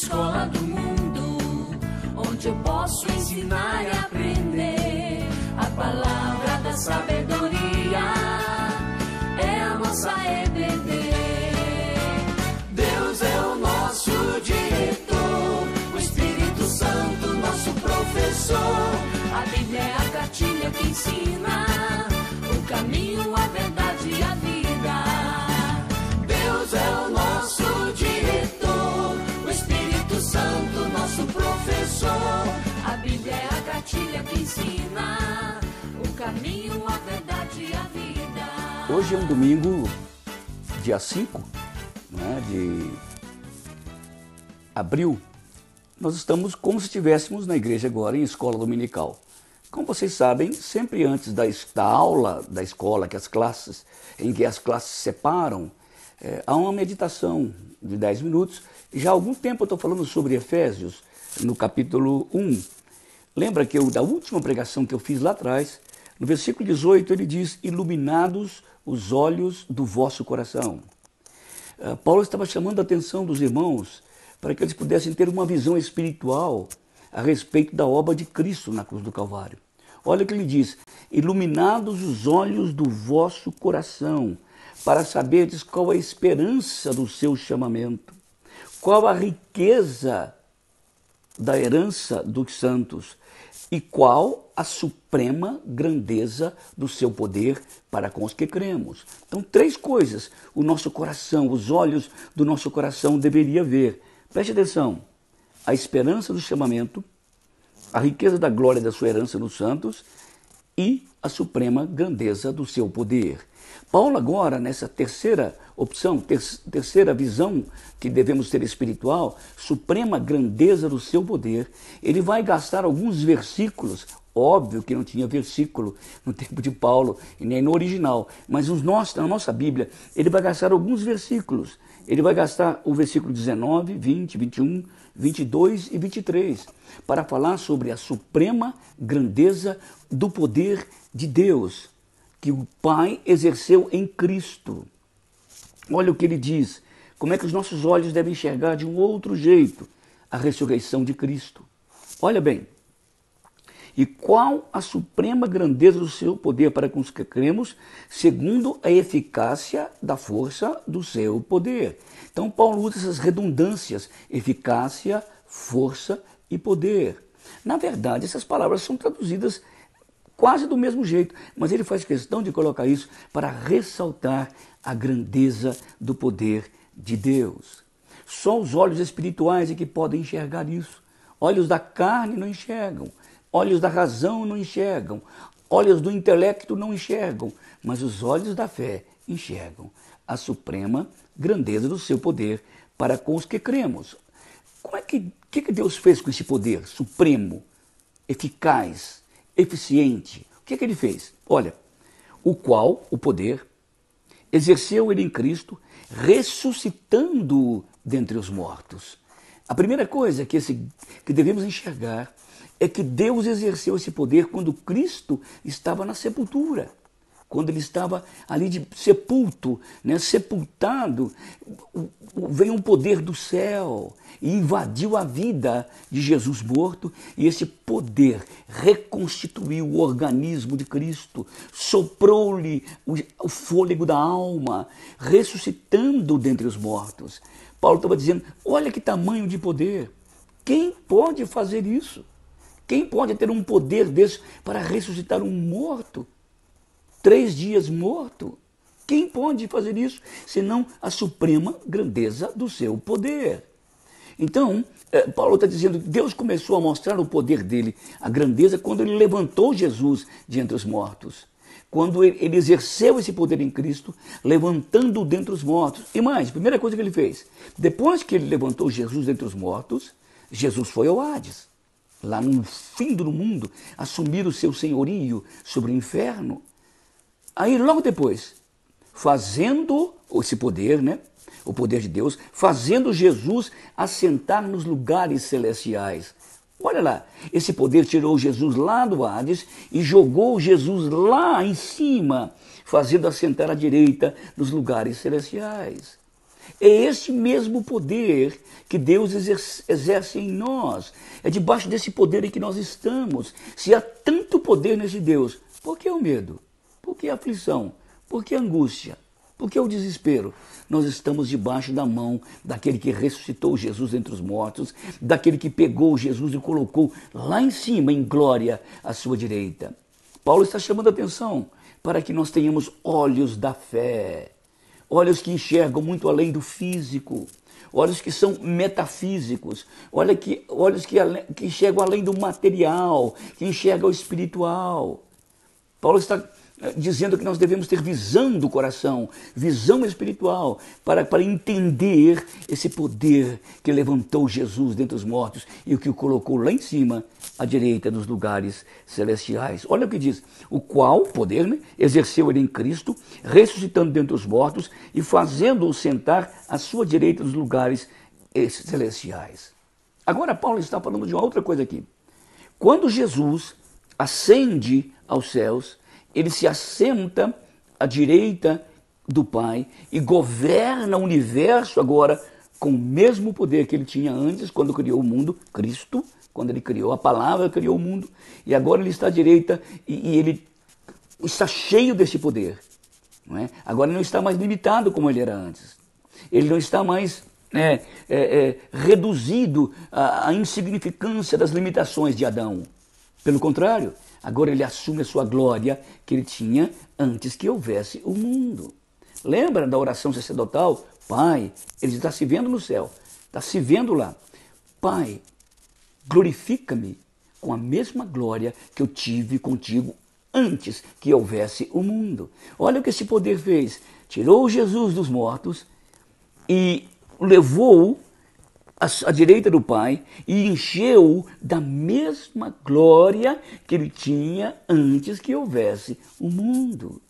escola do mundo, onde eu posso ensinar e aprender. A palavra da sabedoria é a nossa EBD. Deus é o nosso diretor, o Espírito Santo nosso professor. A Bíblia é a cartilha que ensina o caminho, a verdade e a vida. Deus é o nosso diretor, o Espírito Santo nosso professor. A Bíblia é a cartilha que ensina o caminho, a verdade e a vida. Hoje é um domingo, dia 5, né, de abril. Nós estamos como se estivéssemos na igreja agora, em escola dominical. Como vocês sabem, sempre antes da aula da escola, em que as classes se separam, há uma meditação de 10 minutos. Já há algum tempo eu estou falando sobre Efésios, no capítulo 1. Lembra que da última pregação que eu fiz lá atrás, no versículo 18, ele diz: iluminados os olhos do vosso coração. Paulo estava chamando a atenção dos irmãos para que eles pudessem ter uma visão espiritual a respeito da obra de Cristo na cruz do Calvário. Olha o que ele diz: iluminados os olhos do vosso coração, para saberdes qual a esperança do seu chamamento, qual a riqueza da herança dos santos e qual a suprema grandeza do seu poder para com os que cremos. Então, 3 coisas o nosso coração, os olhos do nosso coração deveria ver. Preste atenção: a esperança do chamamento, a riqueza da glória da sua herança nos santos e a suprema grandeza do seu poder. Paulo agora, nessa terceira opção, terceira visão que devemos ter espiritual, suprema grandeza do seu poder, ele vai gastar alguns versículos. Óbvio que não tinha versículo no tempo de Paulo e nem no original, mas na nossa Bíblia ele vai gastar alguns versículos. Ele vai gastar o versículo 19, 20, 21, 22 e 23 para falar sobre a suprema grandeza do poder de Deus que o Pai exerceu em Cristo. Olha o que ele diz: como é que os nossos olhos devem enxergar de um outro jeito a ressurreição de Cristo. Olha bem: e qual a suprema grandeza do seu poder para com os que cremos, segundo a eficácia da força do seu poder. Então Paulo usa essas redundâncias: eficácia, força e poder. Na verdade, essas palavras são traduzidas quase do mesmo jeito, mas ele faz questão de colocar isso para ressaltar a grandeza do poder de Deus. Só os olhos espirituais é que podem enxergar isso. Olhos da carne não enxergam, olhos da razão não enxergam, olhos do intelecto não enxergam, mas os olhos da fé enxergam a suprema grandeza do seu poder para com os que cremos. O que Deus fez com esse poder supremo, eficaz, eficiente? O que ele fez? Olha: o qual, o poder, exerceu ele em Cristo, ressuscitando-o dentre os mortos. A primeira coisa que devemos enxergar é que Deus exerceu esse poder quando Cristo estava na sepultura. Quando ele estava ali de sepulto, né, sepultado, veio um poder do céu e invadiu a vida de Jesus morto, e esse poder reconstituiu o organismo de Cristo, soprou-lhe o fôlego da alma, ressuscitando dentre os mortos. Paulo estava dizendo: olha que tamanho de poder! Quem pode fazer isso? Quem pode ter um poder desse para ressuscitar um morto? 3 dias morto? Quem pode fazer isso, senão a suprema grandeza do seu poder? Então, Paulo está dizendo que Deus começou a mostrar o poder dele, a grandeza, quando ele levantou Jesus de entre os mortos. Quando ele exerceu esse poder em Cristo, levantando-o dentre os mortos. E mais, a primeira coisa que ele fez: depois que ele levantou Jesus dentre os mortos, Jesus foi ao Hades, lá no fim do mundo, assumir o seu senhorio sobre o inferno. Aí, logo depois, fazendo esse poder, né, o poder de Deus, fazendo Jesus assentar nos lugares celestiais. Olha lá, esse poder tirou Jesus lá do Hades e jogou Jesus lá em cima, fazendo assentar à direita nos lugares celestiais. É esse mesmo poder que Deus exerce em nós. É debaixo desse poder em que nós estamos. Se há tanto poder nesse Deus, por que o medo? Por que a aflição? Por que a angústia? Por que o desespero? Nós estamos debaixo da mão daquele que ressuscitou Jesus entre os mortos, daquele que pegou Jesus e colocou lá em cima, em glória, à sua direita. Paulo está chamando a atenção para que nós tenhamos olhos da fé, olhos que enxergam muito além do físico, olhos que são metafísicos, olhos que enxergam além do material, que enxergam o espiritual. Paulo está dizendo que nós devemos ter visão do coração, visão espiritual, para entender esse poder que levantou Jesus dentre os mortos e o que o colocou lá em cima, à direita dos lugares celestiais. Olha o que diz: o qual, poder, né, exerceu ele em Cristo, ressuscitando dentre os mortos e fazendo-o sentar à sua direita dos lugares celestiais. Agora Paulo está falando de uma outra coisa aqui. Quando Jesus ascende aos céus, ele se assenta à direita do Pai e governa o universo agora com o mesmo poder que ele tinha antes, quando criou o mundo, Cristo, quando ele criou a palavra, criou o mundo, e agora ele está à direita e ele está cheio desse poder. Não é? Agora ele não está mais limitado como ele era antes. Ele não está mais reduzido à insignificância das limitações de Adão. Pelo contrário, agora ele assume a sua glória que ele tinha antes que houvesse o mundo. Lembra da oração sacerdotal? Pai, ele está se vendo no céu, está se vendo lá. Pai, glorifica-me com a mesma glória que eu tive contigo antes que houvesse o mundo. Olha o que esse poder fez. Tirou Jesus dos mortos e levou à direita do Pai e encheu da mesma glória que ele tinha antes que houvesse o mundo.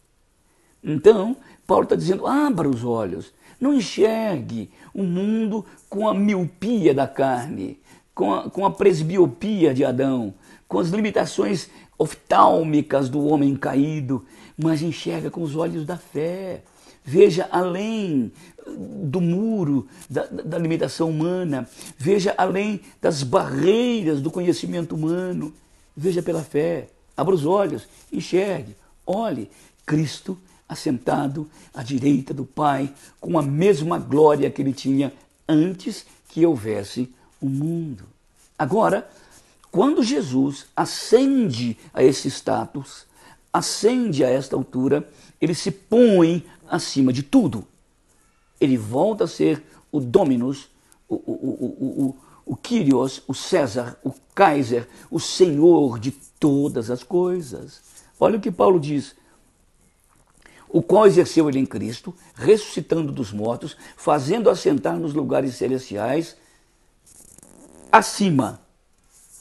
Então, Paulo está dizendo, abra os olhos, não enxergue o mundo com a miopia da carne, com a presbiopia de Adão, com as limitações oftálmicas do homem caído, mas enxerga com os olhos da fé. Veja além do muro da limitação humana, veja além das barreiras do conhecimento humano, veja pela fé, abra os olhos, enxergue, olhe, Cristo assentado à direita do Pai, com a mesma glória que ele tinha antes que houvesse o mundo. Agora, quando Jesus ascende a esse status, ascende a esta altura, ele se põe acima de tudo. Ele volta a ser o Dominus, o Kyrios, o César, o Kaiser, o Senhor de todas as coisas. Olha o que Paulo diz. O qual exerceu ele em Cristo, ressuscitando dos mortos, fazendo assentar nos lugares celestiais, acima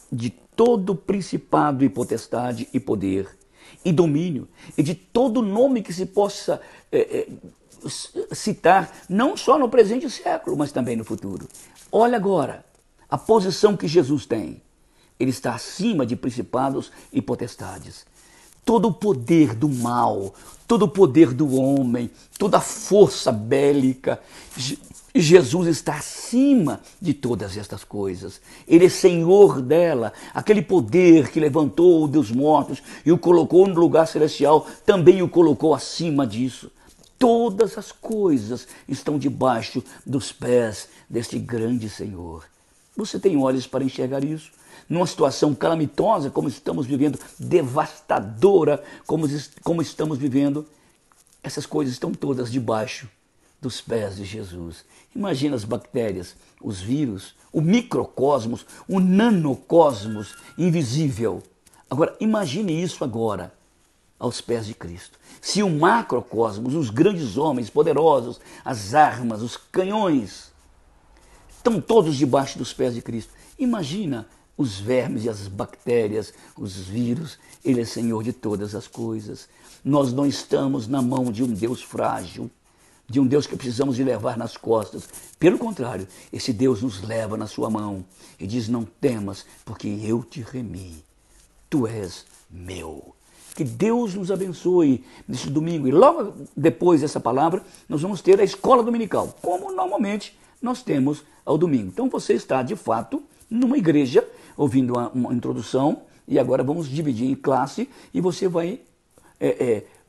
de todo principado e potestade e poder e domínio, e de todo nome que se possa citar, não só no presente século, mas também no futuro. Olha agora a posição que Jesus tem. Ele está acima de principados e potestades. Todo o poder do mal, todo o poder do homem, toda a força bélica, Jesus está acima de todas estas coisas. Ele é Senhor dela. Aquele poder que levantou dos mortos e o colocou no lugar celestial, também o colocou acima disso. Todas as coisas estão debaixo dos pés deste grande Senhor. Você tem olhos para enxergar isso? Numa situação calamitosa como estamos vivendo, devastadora como estamos vivendo, essas coisas estão todas debaixo dos pés de Jesus. Imagina as bactérias, os vírus, o microcosmos, o nanocosmos invisível. Agora, imagine isso agora, aos pés de Cristo. Se o macrocosmos, os grandes homens poderosos, as armas, os canhões, estão todos debaixo dos pés de Cristo, imagina os vermes e as bactérias, os vírus. Ele é Senhor de todas as coisas. Nós não estamos na mão de um Deus frágil, de um Deus que precisamos de levar nas costas. Pelo contrário, esse Deus nos leva na sua mão e diz, não temas, porque eu te remi. Tu és meu. Que Deus nos abençoe neste domingo. E logo depois dessa palavra, nós vamos ter a escola dominical, como normalmente nós temos ao domingo. Então você está, de fato, numa igreja, ouvindo uma introdução, e agora vamos dividir em classe, e você vai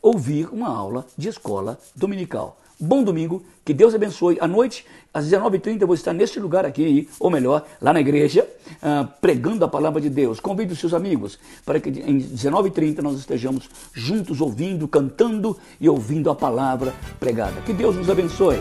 ouvir uma aula de escola dominical. Bom domingo, que Deus abençoe. À noite, às 19h30, eu vou estar neste lugar aqui, ou melhor, lá na igreja, pregando a palavra de Deus. Convide os seus amigos para que em 19h30 nós estejamos juntos ouvindo, cantando e ouvindo a palavra pregada. Que Deus nos abençoe.